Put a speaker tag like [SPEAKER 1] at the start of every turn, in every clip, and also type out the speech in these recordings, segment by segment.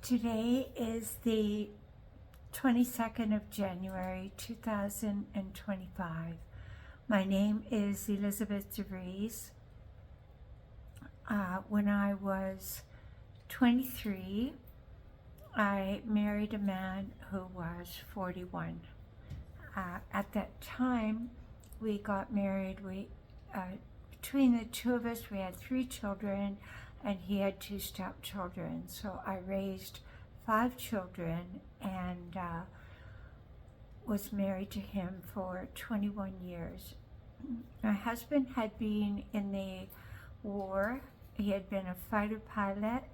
[SPEAKER 1] Today is the 22nd of January 2025. My name is Elizabeth Vries. When I was 23, I married a man who was 41. At that time, we got married. Between the two of us, we had 3 children, and he had 2 stepchildren. So I raised 5 children and was married to him for 21 years. My husband had been in the war. He had been a fighter pilot,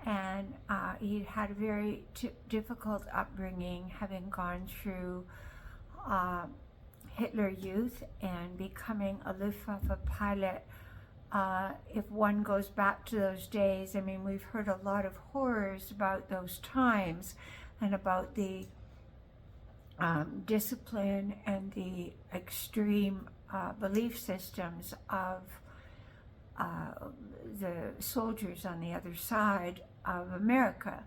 [SPEAKER 1] and he had a very difficult upbringing, having gone through Hitler Youth and becoming a Luftwaffe pilot. If one goes back to those days, I mean, we've heard a lot of horrors about those times and about the discipline and the extreme belief systems of the soldiers on the other side of America.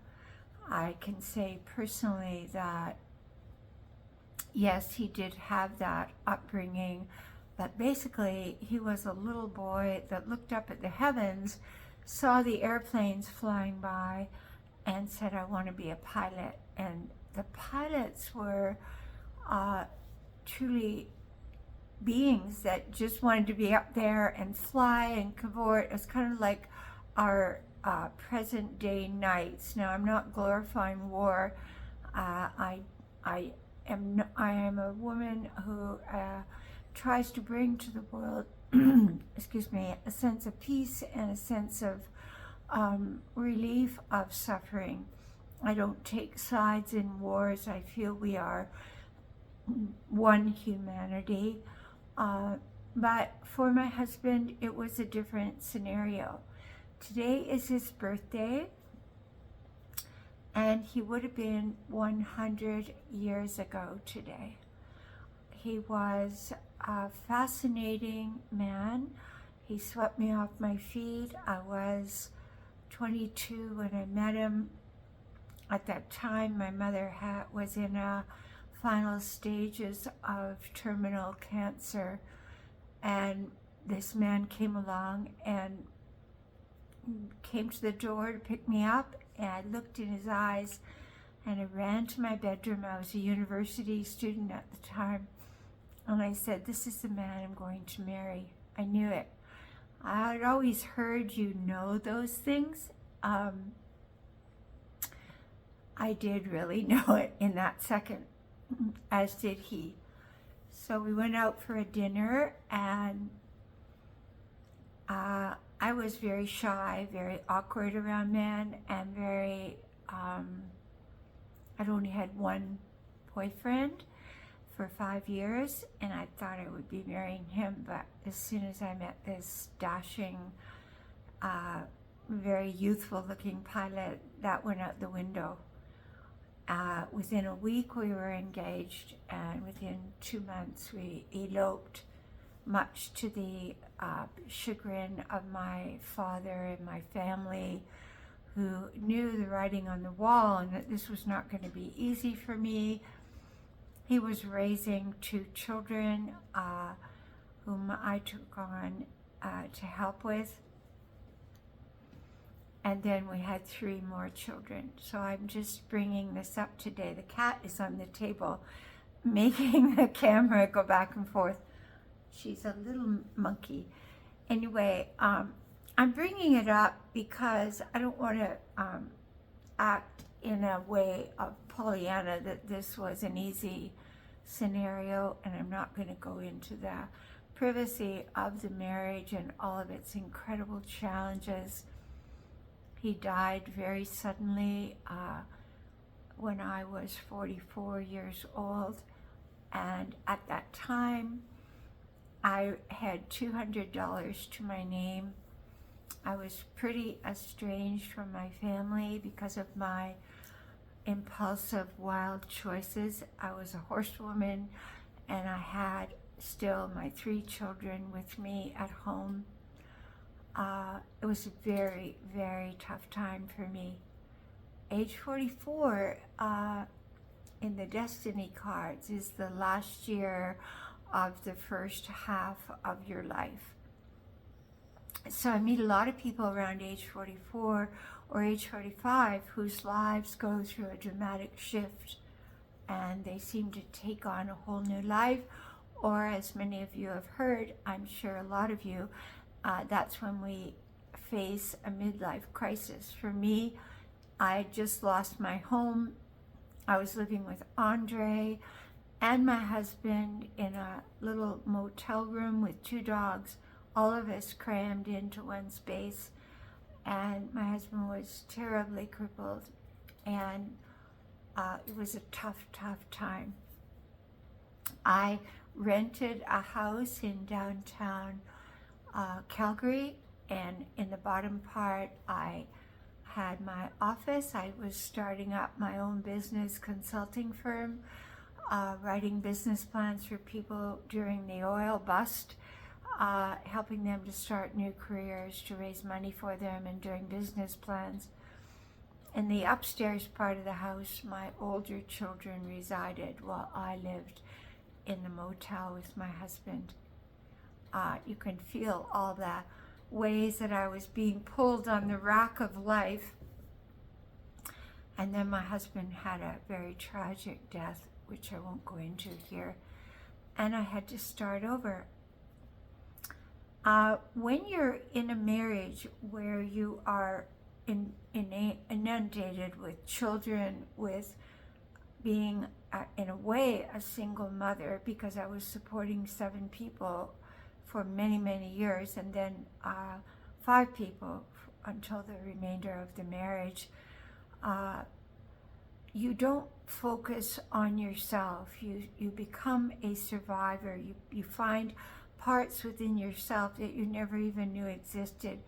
[SPEAKER 1] I can say personally that yes, he did have that upbringing, but basically he was a little boy that looked up at the heavens, saw the airplanes flying by, and said, I want to be a pilot. And the pilots were truly beings that just wanted to be up there and fly and cavort. It was kind of like our present day knights. Now, I'm not glorifying war. I am a woman who tries to bring to the world, excuse me, a sense of peace and a sense of relief of suffering. I don't take sides in wars. I feel we are one humanity. But for my husband, it was a different scenario. Today is his birthday, and he would have been 100 years ago today. He was a fascinating man. He swept me off my feet. I was 22 when I met him. At that time, my mother was in final stages of terminal cancer, and this man came along and came to the door to pick me up, and I looked in his eyes and I ran to my bedroom. I was a university student at the time, and I said, this is the man I'm going to marry. I knew it. I had always heard those things. I did really know it in that second, as did he. So we went out for a dinner, and I was very shy, very awkward around men, and very, I'd only had one boyfriend for 5 years, and I thought I would be marrying him. But as soon as I met this dashing, very youthful looking pilot, that went out the window. Within a week we were engaged, and within 2 months we eloped, much to the chagrin of my father and my family, who knew the writing on the wall and that this was not going to be easy for me. He was raising 2 children whom I took on to help with. And then we had 3 more children. So I'm just bringing this up today. The cat is on the table, making the camera go back and forth. She's a little monkey. Anyway, I'm bringing it up because I don't want to act in a way of Pollyanna that this was an easy scenario, and I'm not going to go into the privacy of the marriage and all of its incredible challenges. He died very suddenly when I was 44 years old, and at that time I had $200 to my name. I was pretty estranged from my family because of my impulsive, wild choices. I was a horsewoman, and I had still my 3 children with me at home. It was a very, very tough time for me. age 44 in the destiny cards is the last year of the first half of your life. So I meet a lot of people around age 44 or age 45 whose lives go through a dramatic shift, and they seem to take on a whole new life. Or, as many of you have heard, I'm sure a lot of you, that's when we face a midlife crisis. For me, I had just lost my home. I was living with Andre and my husband in a little motel room with 2 dogs, all of us crammed into one space. And my husband was terribly crippled, and it was a tough, tough time. I rented a house in downtown Calgary, and in the bottom part I had my office. I was starting up my own business consulting firm, writing business plans for people during the oil bust, helping them to start new careers, to raise money for them, and doing business plans. In the upstairs part of the house, my older children resided while I lived in the motel with my husband. You can feel all the ways that I was being pulled on the rack of life. And then my husband had a very tragic death, which I won't go into here. And I had to start over. When you're in a marriage where you are inundated with children, with being in a way a single mother, because I was supporting 7 people for many, many years, and then 5 people until the remainder of the marriage. You don't focus on yourself. You become a survivor. You find parts within yourself that you never even knew existed.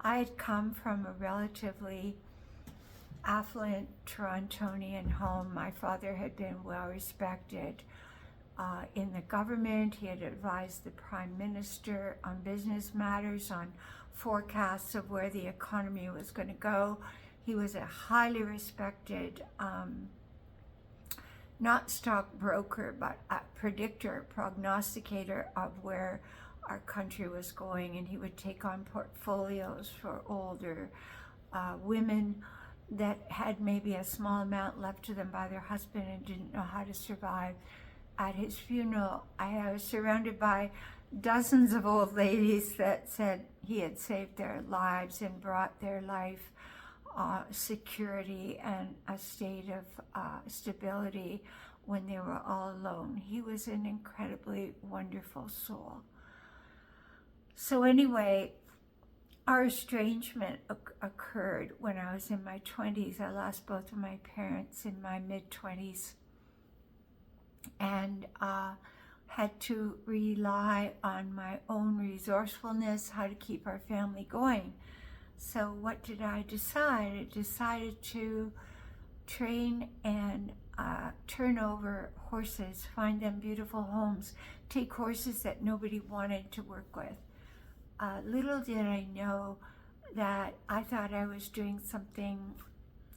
[SPEAKER 1] I had come from a relatively affluent Torontonian home. My father had been well respected in the government. He had advised the Prime Minister on business matters, on forecasts of where the economy was going to go. He was a highly respected, not stockbroker, but a predictor, prognosticator of where our country was going. And he would take on portfolios for older women that had maybe a small amount left to them by their husband and didn't know how to survive. At his funeral, I was surrounded by dozens of old ladies that said he had saved their lives and brought their life security and a state of stability when they were all alone. He was an incredibly wonderful soul. So anyway, our estrangement occurred when I was in my 20s. I lost both of my parents in my mid-20s, and had to rely on my own resourcefulness, how to keep our family going. So what did I decide? I decided to train and turn over horses, find them beautiful homes, take horses that nobody wanted to work with. Little did I know that I thought I was doing something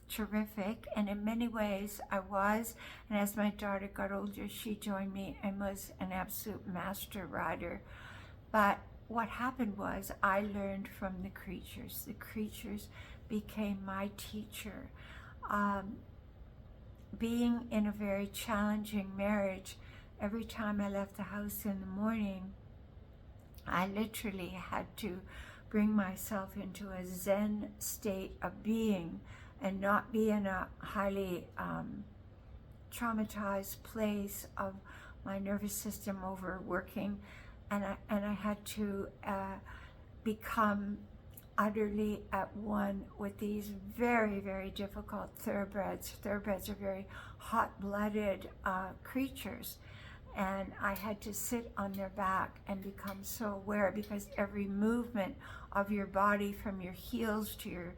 [SPEAKER 1] terrific, and in many ways I was. And as my daughter got older, she joined me and was an absolute master rider. But what happened was I learned from the creatures. The creatures became my teacher. Being in a very challenging marriage, every time I left the house in the morning, I literally had to bring myself into a Zen state of being and not be in a highly traumatized place of my nervous system overworking. And I had to become utterly at one with these very, very difficult thoroughbreds. Thoroughbreds are very hot-blooded creatures. And I had to sit on their back and become so aware, because every movement of your body, from your heels to your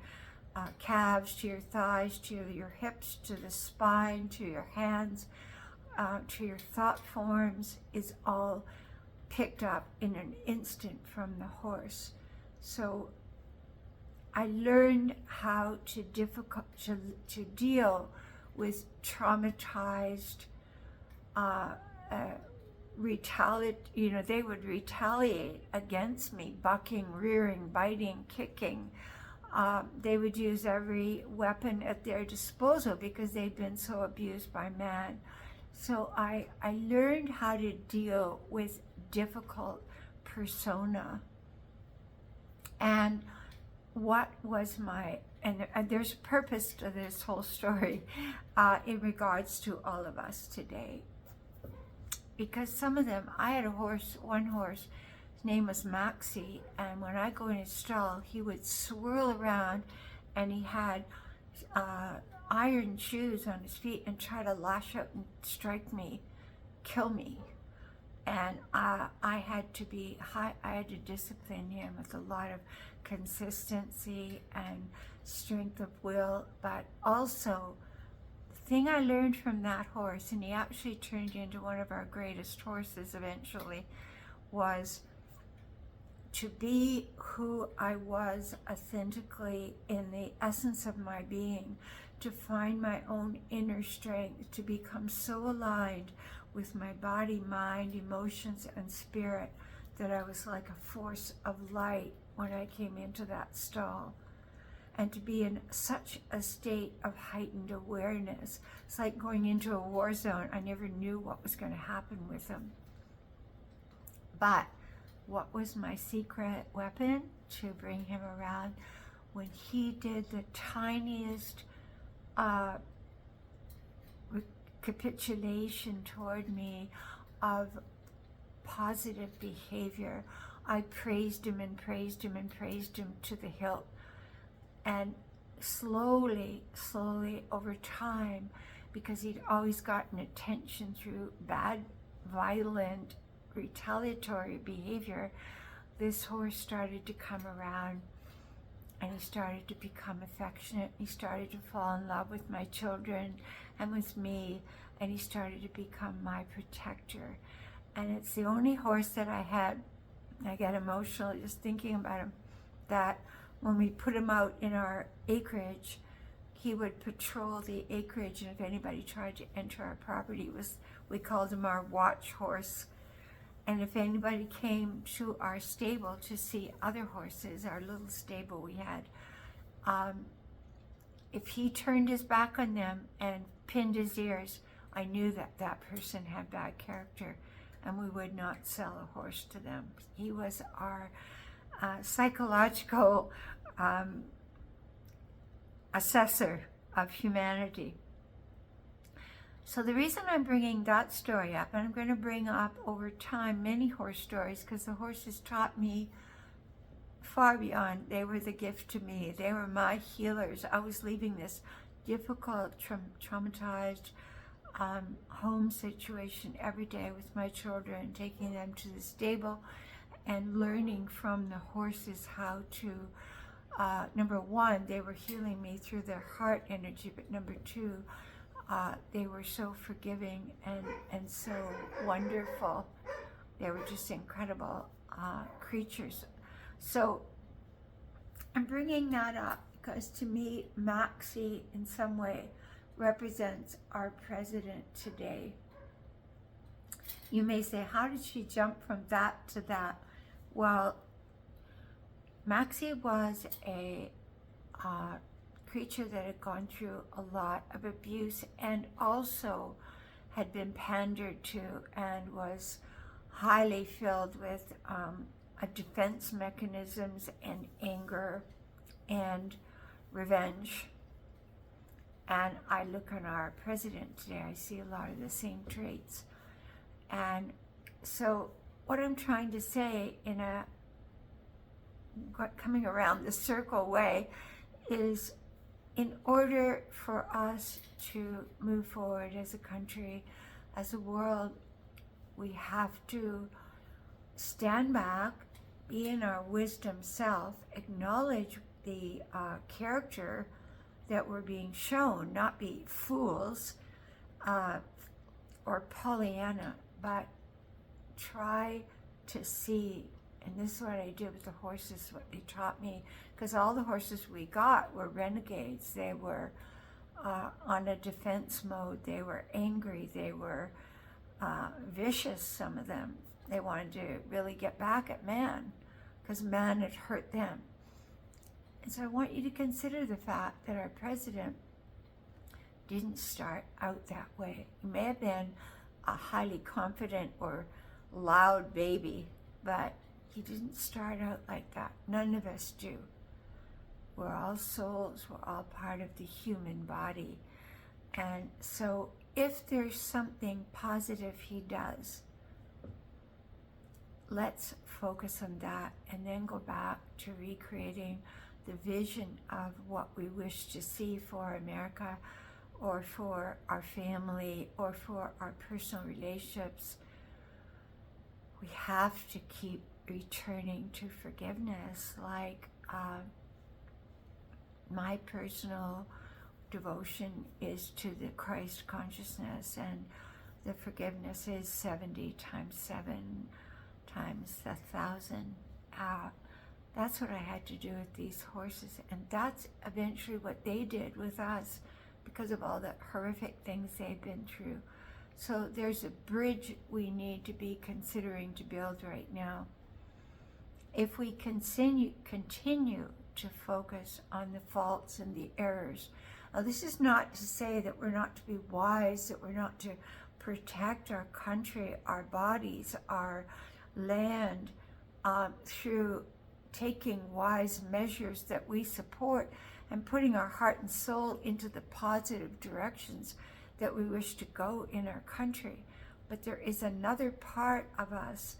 [SPEAKER 1] calves, to your thighs, to your hips, to the spine, to your hands, to your thought forms, is all picked up in an instant from the horse. So I learned how to deal with traumatized, they would retaliate against me, bucking, rearing, biting, kicking. They would use every weapon at their disposal because they'd been so abused by man. So I learned how to deal with difficult persona. And what was and there's a purpose to this whole story in regards to all of us today. Because some of them, I had one horse, his name was Maxie, and when I go in his stall, he would swirl around, and he had iron shoes on his feet and try to lash out and strike me, kill me. And I had to discipline him with a lot of consistency and strength of will, but also the thing I learned from that horse, and he actually turned into one of our greatest horses eventually, was to be who I was authentically in the essence of my being, to find my own inner strength, to become so aligned with my body, mind, emotions, and spirit that I was like a force of light when I came into that stall. And to be in such a state of heightened awareness. It's like going into a war zone. I never knew what was going to happen with him. But what was my secret weapon to bring him around? When he did the tiniest capitulation toward me of positive behavior, I praised him and praised him and praised him to the hilt. And slowly over time, because he'd always gotten attention through bad, violent, retaliatory behavior, this horse started to come around, and he started to become affectionate. He started to fall in love with my children and with me, and he started to become my protector. And it's the only horse that I had, I get emotional just thinking about him, that when we put him out in our acreage, he would patrol the acreage, and if anybody tried to enter our property, we called him our watch horse. And if anybody came to our stable to see other horses, our little stable we had, if he turned his back on them and pinned his ears, I knew that that person had bad character, and we would not sell a horse to them. He was our psychological assessor of humanity. So the reason I'm bringing that story up, and I'm going to bring up over time many horse stories, because the horses taught me far beyond. They were the gift to me. They were my healers. I was leaving this difficult, traumatized home situation every day with my children, taking them to the stable and learning from the horses how to, number one, they were healing me through their heart energy, but number two, they were so forgiving and so wonderful. They were just incredible creatures. So I'm bringing that up because to me, Maxie in some way represents our president today. You may say, how did she jump from that to that? Well, Maxie was a creature that had gone through a lot of abuse and also had been pandered to and was highly filled with defense mechanisms and anger and revenge. And I look on our president today, I see a lot of the same traits. And so what I'm trying to say in a coming around the circle way is, in order for us to move forward as a country, as a world, we have to stand back, be in our wisdom self, acknowledge the character that we're being shown, not be fools or Pollyanna, but try to see And this is what I did with the horses, what they taught me, because all the horses we got were renegades. They were on a defense mode. They were angry. They were vicious, some of them. They wanted to really get back at man because man had hurt them. And so I want you to consider the fact that our president didn't start out that way. He may have been a highly confident or loud baby, but he didn't start out like that. None of us do. We're all souls. We're all part of the human body. And so if there's something positive he does, let's focus on that and then go back to recreating the vision of what we wish to see for America, or for our family, or for our personal relationships. We have to keep returning to forgiveness. Like my personal devotion is to the Christ consciousness, and the forgiveness is 70 times 7 times 1,000. That's what I had to do with these horses, and that's eventually what they did with us because of all the horrific things they've been through. So there's a bridge we need to be considering to build right now. If we continue to focus on the faults and the errors. Now, this is not to say that we're not to be wise, that we're not to protect our country, our bodies, our land, through taking wise measures that we support and putting our heart and soul into the positive directions that we wish to go in our country. But there is another part of us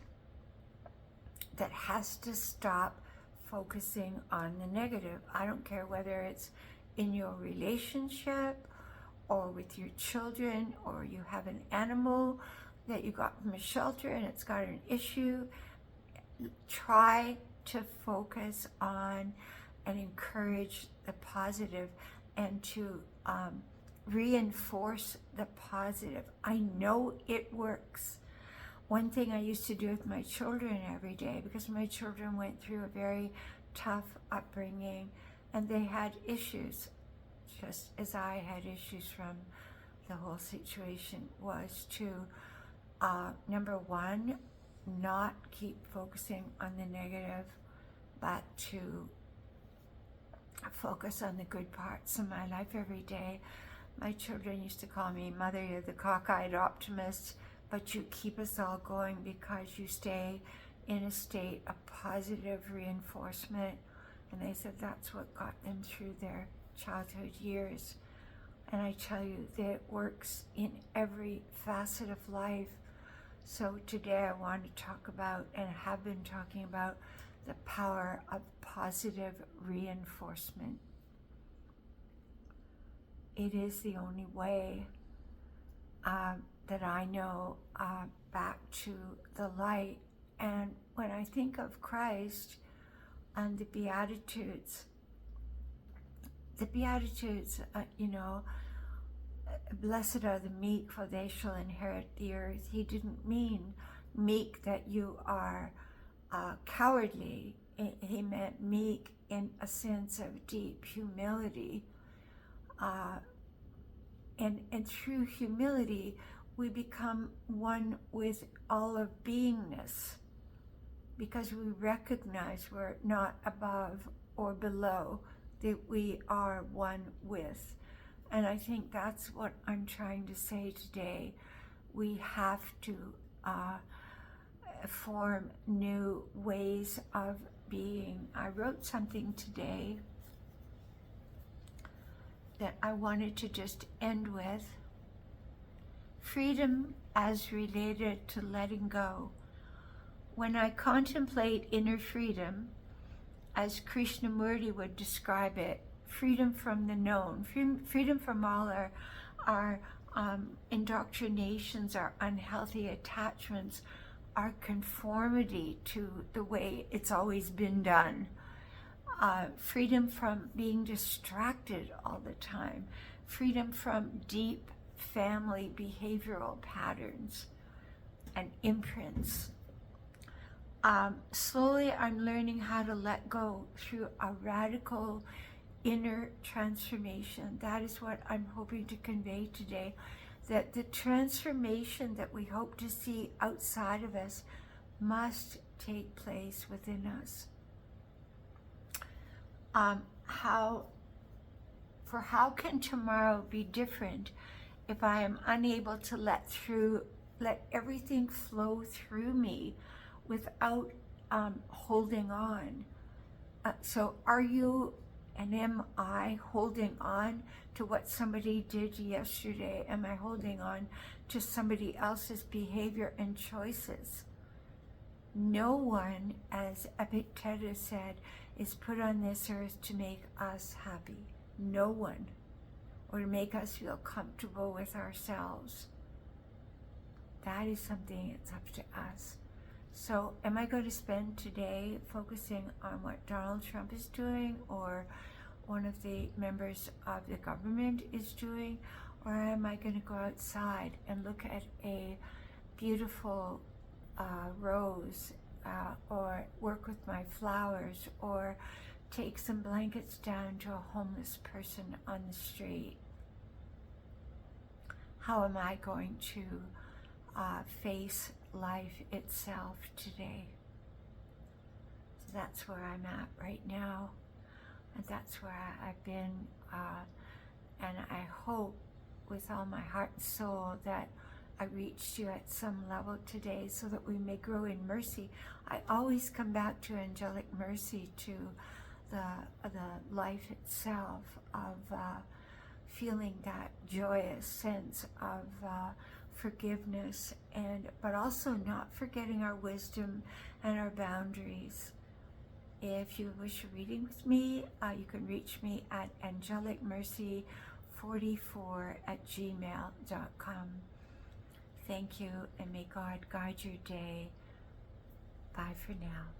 [SPEAKER 1] that has to stop focusing on the negative. I don't care whether it's in your relationship or with your children, or you have an animal that you got from a shelter and it's got an issue. Try to focus on and encourage the positive and to reinforce the positive. I know it works. One thing I used to do with my children every day, because my children went through a very tough upbringing and they had issues, just as I had issues from the whole situation, was to, number one, not keep focusing on the negative, but to focus on the good parts of my life every day. My children used to call me, Mother, you're the cockeyed optimist, but you keep us all going because you stay in a state of positive reinforcement. And they said that's what got them through their childhood years. And I tell you that it works in every facet of life. So today I want to talk about, and have been talking about, the power of positive reinforcement. It is the only way that I know back to the light. And when I think of Christ and the Beatitudes, blessed are the meek, for they shall inherit the earth. He didn't mean meek that you are cowardly. He meant meek in a sense of deep humility. And through humility, we become one with all of beingness, because we recognize we're not above or below, that we are one with. And I think that's what I'm trying to say today. We have to form new ways of being. I wrote something today that I wanted to just end with. Freedom as related to letting go. When I contemplate inner freedom, as Krishnamurti would describe it, freedom from the known, freedom from all our indoctrinations, our unhealthy attachments, our conformity to the way it's always been done. Freedom from being distracted all the time, freedom from deep family behavioral patterns and imprints. Slowly I'm learning how to let go through a radical inner transformation. That is what I'm hoping to convey today, that the transformation that we hope to see outside of us must take place within us. How can tomorrow be different if I am unable to let everything flow through me without holding on? So are you and am I holding on to what somebody did yesterday? Am I holding on to somebody else's behavior and choices? No one, as Epictetus said, is put on this earth to make us happy. No one. Or to make us feel comfortable with ourselves. That is something that's up to us. So am I going to spend today focusing on what Donald Trump is doing, or one of the members of the government is doing? Or am I going to go outside and look at a beautiful rose, or work with my flowers, or take some blankets down to a homeless person on the street? How am I going to face life itself today? So that's where I'm at right now, and that's where I've been, and I hope with all my heart and soul that I reached you at some level today, so that we may grow in mercy. I always come back to angelic mercy, to the life itself, of feeling that joyous sense of forgiveness, but also not forgetting our wisdom and our boundaries. If you wish a reading with me, you can reach me at angelicmercy44@gmail.com. Thank you, and may God guide your day. Bye for now.